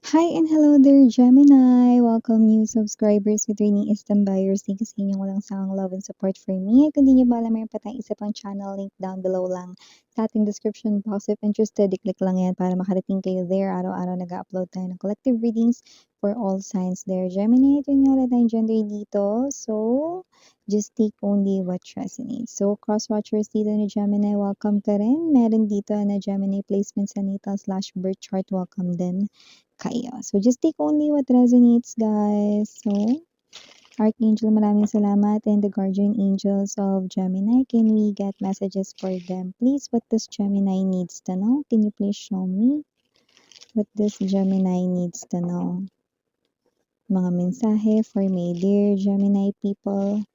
Hi and hello there, Gemini! Welcome new subscribers with Rini Istambayers. Thank you sa inyong walang sawang love and support for me. Kung di nyo ba alam, mayroon pa tayong isa pang channel link down below lang sa ating description box. If interested, i-click lang yan para makarating kayo there. Araw-araw nag-upload tayo ng collective readings for all signs there. Gemini, ito nga wala tayong gender dito. So, just take only what resonates. So, cross-watchers dito ni Gemini, welcome ka rin. Meron dito na Gemini placement sa natal/birth chart, welcome din kayo. So, just take only what resonates, guys. So, Archangel, maraming salamat. And the guardian angels of Gemini, can we get messages for them? Please, what does Gemini needs to know? Can you please show me what this Gemini needs to know? Mga mensahe for my dear Gemini people.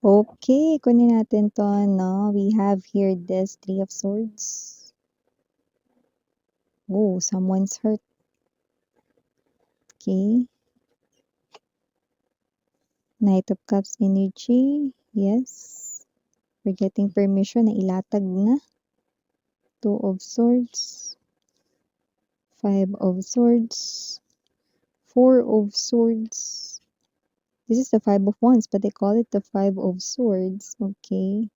Okay, kunin natin to, no? We have here this Three of Swords. Oh, someone's hurt. Okay. Knight of Cups energy. Yes. We're getting permission na ilatag na. Two of Swords. Five of Swords. Four of Swords. This is the Five of Wands, but they call it the Five of Swords. Okay.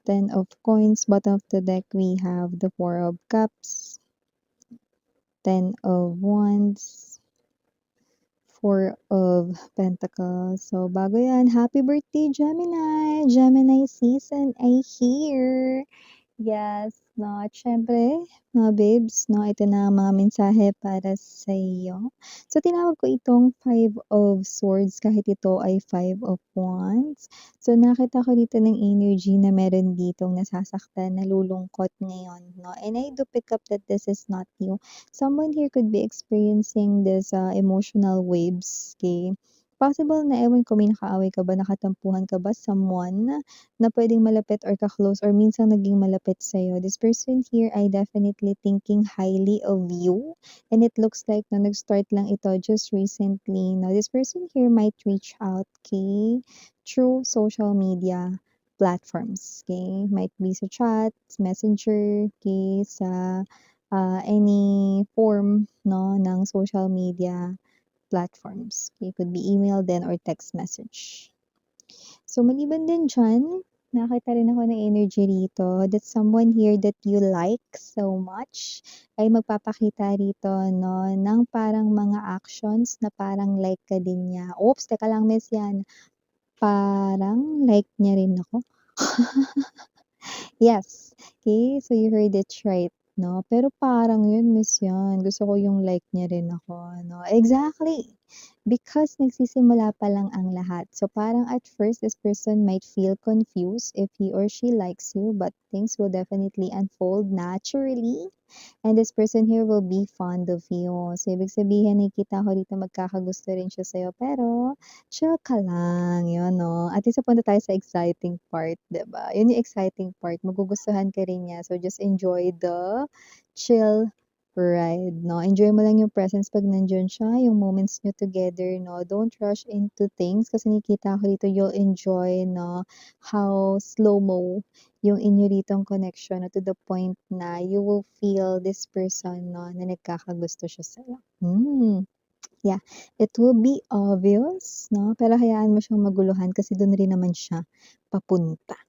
Ten of Coins. Bottom of the deck, we have the Four of Cups. Ten of Wands. Four of Pentacles. So, bago yan, happy birthday, Gemini! Gemini season ay here! Yes, 'no, at siyempre mga babes 'no, ito na ang mga mensahe para sa iyo. So, tinawag ko itong Five of Swords kahit ito ay Five of Wands. So, nakita ko dito ng energy na meron ditong nasasaktan, nalulungkot ngayon 'no, and I do pick up that this is not you. Someone here could be experiencing this, emotional waves, okay? Possible na ewan ko may nakaaway ka ba, nakatampuhan ka ba, someone na puwedeng malapit or ka-close or minsan naging malapit sa'yo. This person here ay definitely thinking highly of you, and it looks like na nag-start lang ito just recently. Now, this person here might reach out, okay, through social media platforms, okay? Might be sa chat, messenger, okay, sa any form, no, ng social media platforms. Okay, could be email then or text message. So, maliban din dyan, nakakita rin ako ng energy rito that someone here that you like so much ay magpapakita rito, no, ng parang mga actions na parang like ka din niya. Oops, teka lang miss yan. Parang like niya rin ako. Yes. Okay, so you heard it right, 'no? Pero parang yun miss yan, gusto ko yung like niya rin ako, 'no? Exactly, because nagsisimula pa lang ang lahat. So parang at first, this person might feel confused if he or she likes you, but things will definitely unfold naturally. And this person here will be fond of you. So, ibig sabihin, nakikita ko dito magkakagusto rin siya sa'yo. Pero, chill ka lang, yun, no? At least, punta tayo sa exciting part, 'di ba? Yun yung exciting part. Magugustuhan ka rin niya. So, just enjoy the chill ride, no? Enjoy mo lang yung presence pag nandyan siya, yung moments nyo together, no? Don't rush into things kasi nakikita ko dito you'll enjoy, no? How slow-mo yung inyo ditong connection no, to the point na you will feel this person, no, na nagkakagusto siya sa'yo. Yeah, it will be obvious, no, pero hayaan mo siyang maguluhan kasi dun rin naman siya papunta.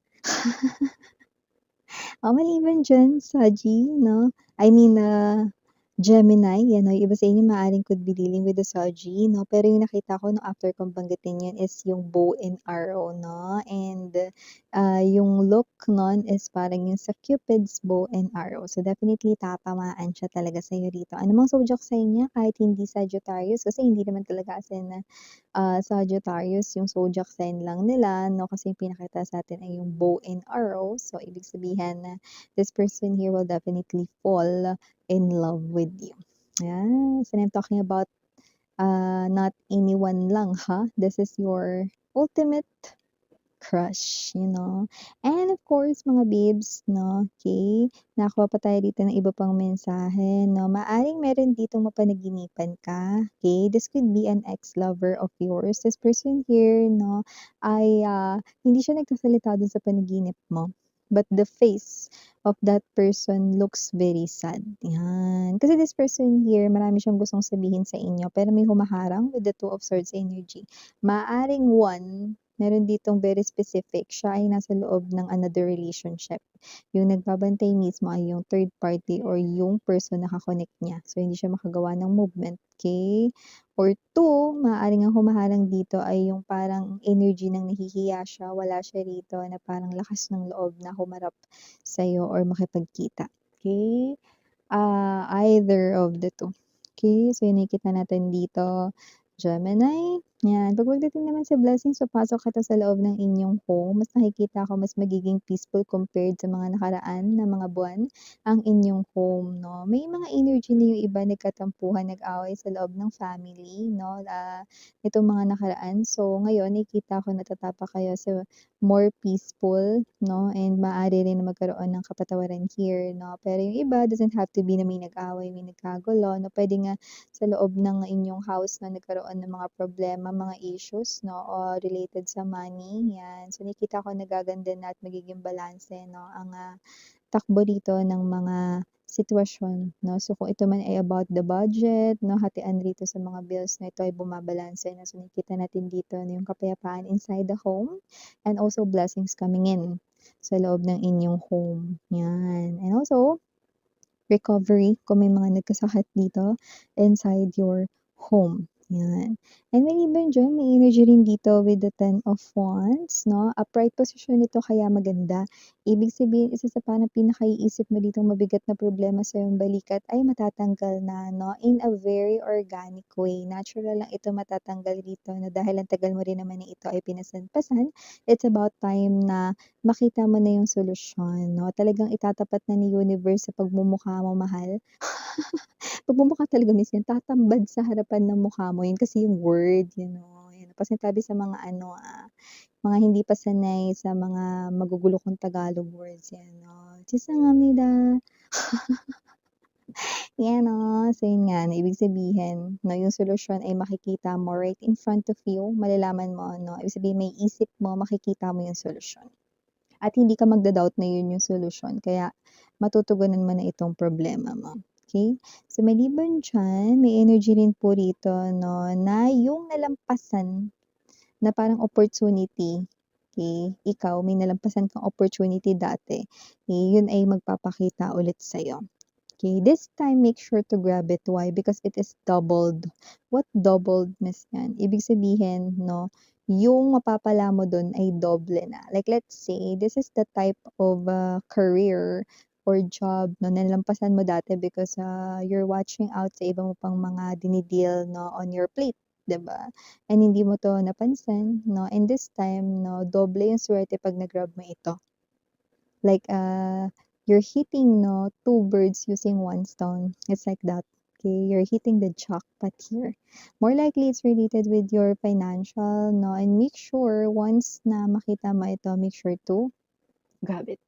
Maliban diyan, Saji, 'no, I mean, Gemini, yan 'no, yung iba sa inyo maaaring could be dealing with the Saji, 'no, pero yung nakita ko 'no, after kong banggitin yun is yung bow and arrow, 'no, and, yung look nun is parang yung sa Cupid's bow and arrow. So, definitely tatamaan siya talaga sa'yo rito. Anumang zodiac sign niya kahit hindi Sagittarius kasi hindi naman talaga as in Sagittarius yung zodiac sign lang nila 'no, kasi yung pinakita sa'tin ay yung bow and arrow. So, ibig sabihin na this person here will definitely fall in love with you. Yes, and I'm talking about, not anyone lang ha, this is your ultimate crush, you know. And of course, mga babes, no, okay, nakakuha pa tayo dito ng iba pang mensahe, no. Maaring meron ditong mapanaginipan ka, okay. This could be an ex-lover of yours. This person here, no, ay hindi siya nagsasalita dun sa panaginip mo. but the face of that person looks very sad. Yan. Kasi this person here, marami siyang gustong sabihin sa inyo, pero may humaharang with the Two of Swords energy. Maaring one, meron ditong very specific, siya ay nasa loob ng another relationship. Yung nagbabantay mismo ay yung third party or yung person na kakonect niya. So, hindi siya makagawa ng movement. Okay? Or two, maaaring ang humaharang dito ay yung parang energy ng nahihiya siya, wala siya rito, na parang lakas ng loob na humarap sa'yo or makipagkita. Okay? Either of the two. Okay? So, yun nakikita natin dito. Gemini. Yan. Pag pagdating naman sa blessings, papasok ka sa loob ng inyong home. Mas nakikita ko mas magiging peaceful compared sa mga nakaraan na mga buwan ang inyong home, no? May mga energy na yung iba nagkatampuhan, nag-away sa loob ng family, no? Itong mga nakaraan. So, ngayon, nakikita ko natatapak kayo sa more peaceful, no? And maaari rin na magkaroon ng kapatawaran here, no? Pero yung iba, doesn't have to be na may nag-away, may nagkagulo, no? Pwede nga sa loob ng inyong house na nagkaroon ng mga problema, mga issues, no? O related sa money, yan. So, nakikita ko nagaganda na at magiging balanse, no? Ang takbo dito ng mga sitwasyon, no? So, kung ito man ay about the budget, no? Hatian rito sa mga bills na ito ay bumabalanse, no? So, nakikita natin dito na yung kapayapaan inside the home and also blessings coming in sa loob ng inyong home. Yan. And also, recovery kung may mga nagkasakit dito inside your home. Yan. And maliban dyan, may energy rin dito with the Ten of Wands, no? Upright position nito kaya maganda. Ibig sabihin, isa sa parang pinakaiisip mo dito mabigat na problema sa iyong balikat ay matatanggal na, no? In a very organic way. Natural lang ito matatanggal dito na dahil ang tagal mo rin naman na ito ay pinasanpasan. It's about time na makita mo na yung solusyon, no? Talagang itatapat na ni universe sa pagmumukha mo, mahal. Pagmumukha talaga minsan tatambad sa harapan ng mukha mo, yun kasi yung word, you know, yun. Pasintabi sa mga mga hindi pa sanay sa mga magugulo kong Tagalog words, yan, no? 죄송합니다. Yan, no? So, yun nga, na ibig sabihin, no, yung solusyon ay makikita mo right in front of you, malalaman mo, no? Ibig sabihin, may isip mo, makikita mo yung solusyon. At hindi ka magda-doubt na yun yung solusyon. Kaya matutugunan mo na itong problema mo. Okay? So maliban dyan, may energy rin po rito, no, na yung nalampasan na parang opportunity, okay, ikaw, may nalampasan kang opportunity dati, okay, yun ay magpapakita ulit sa'yo. Okay, this time make sure to grab it. Why? Because it is doubled. What doubled, miss yan? Ibig sabihin, no, yung mapapala mo dun ay doble na. Like, let's say, this is the type of career or job, no, nalampasan mo dati because you're watching out sa iba mo pang mga dinideal, no, on your plate. 'Di ba? And hindi mo to napansin, no? And this time, no, doble yung swerte pag nag-grab mo ito. Like, you're hitting, no, two birds using one stone. It's like that. Okay, you're hitting the jackpot here. More likely, it's related with your financial, no, and make sure once na makita mo ito, make sure to grab it.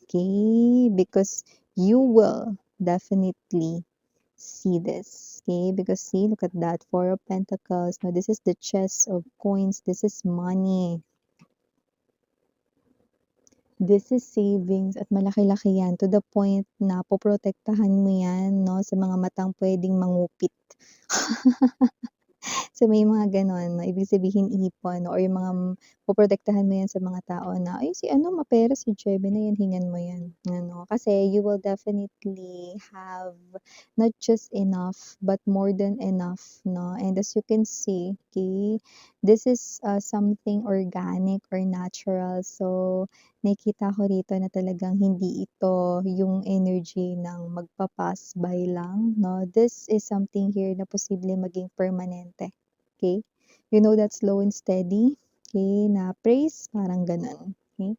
Okay, because you will definitely see this. Okay, because see, look at that, Four of Pentacles. No, this is the chest of coins. This is money. This is savings at malaki-laki yan to the point na poprotektahan mo yan, no, sa mga matang pwedeng mangupit. So, may mga gano'n, no? Ibig sabihin ipon or yung mga poprotektahan mo yan sa mga tao na, "Ay, si ano mapera, si Gemini yan, hingan mo yan." Ano, kasi you will definitely have not just enough, but more than enough, no? And as you can see, okay, this is something organic or natural. So, nakikita ko rito na talagang hindi ito yung energy ng magpa-pass by lang, no? This is something here na posible maging permanente. Okay? You know that slow and steady, okay, na praise, parang ganun. Okay?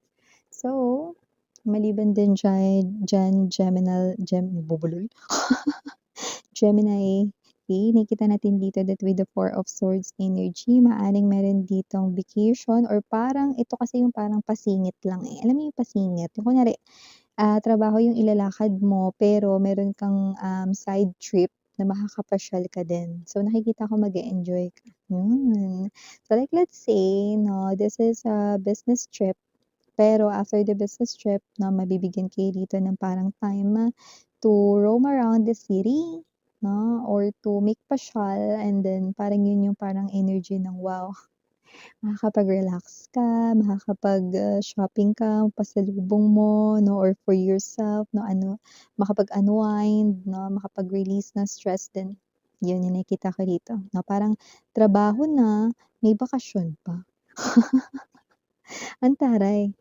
So, maliban din dyan bubulol. Gemini, okay, nakikita natin dito that with the Four of Swords energy, maaring meron ditong vacation or parang, ito kasi yung parang pasingit lang eh. Alam mo yung pasingit? Yung kunwari, trabaho yung ilalakad mo, pero meron kang side trip na makakapasyal ka din. So, nakikita ko mag-e-enjoy ka. Yun. So, like let's say, no, this is a business trip, Pero after the business trip 'no, mabibigyan kayo dito ng parang time to roam around the city 'no, or to make pasyal and then parang yun yung parang energy ng wow, makakapag-relax ka, shopping ka, pasalubong mo 'no, or for yourself 'no, makapag-unwind 'no, makapag-release ng stress din. Yun yung nakikita ko dito 'no, parang trabaho na, may bakasyon pa. Ang taray.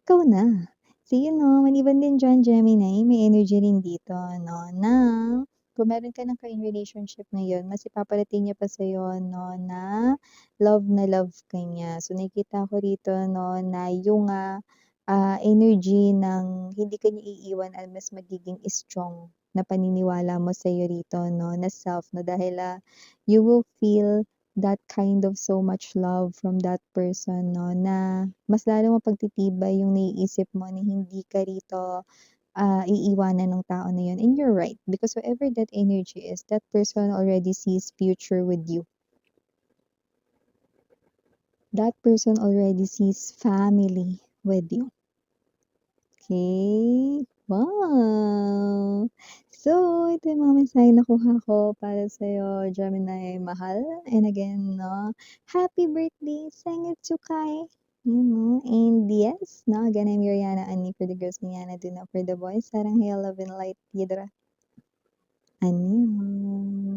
Ikaw na. So yun 'no, maliban din diyan Gemini, may energy rin dito 'no, na kung meron ka ng current relationship ngayon, mas ipaparating niya pa sa'yo 'no, na love ka niya. So nakikita ko rito 'no, na yung, energy ng hindi ka niya iiwan ay mas magiging strong na paniniwala mo sa'yo rito 'no, na self 'no, dahil, you will feel that kind of so much love from that person 'no, na mas lalo mapagtitibay yung naiisip mo na hindi ka rito, iiwanan ng tao na yun. And you're right, because whoever that energy is, that person already sees future with you. That person already sees family with you. Okay? Wow! So, ito yung mga mensahe nakuha ko para sa'yo, Gemini mahal. And again 'no, happy birthday 생일 축하해. You know, and yes 'no, again, I'm Yuriana Ani for the girls, Niana Duna for the boys. 사랑해요, love and light 얘들아. 안녕.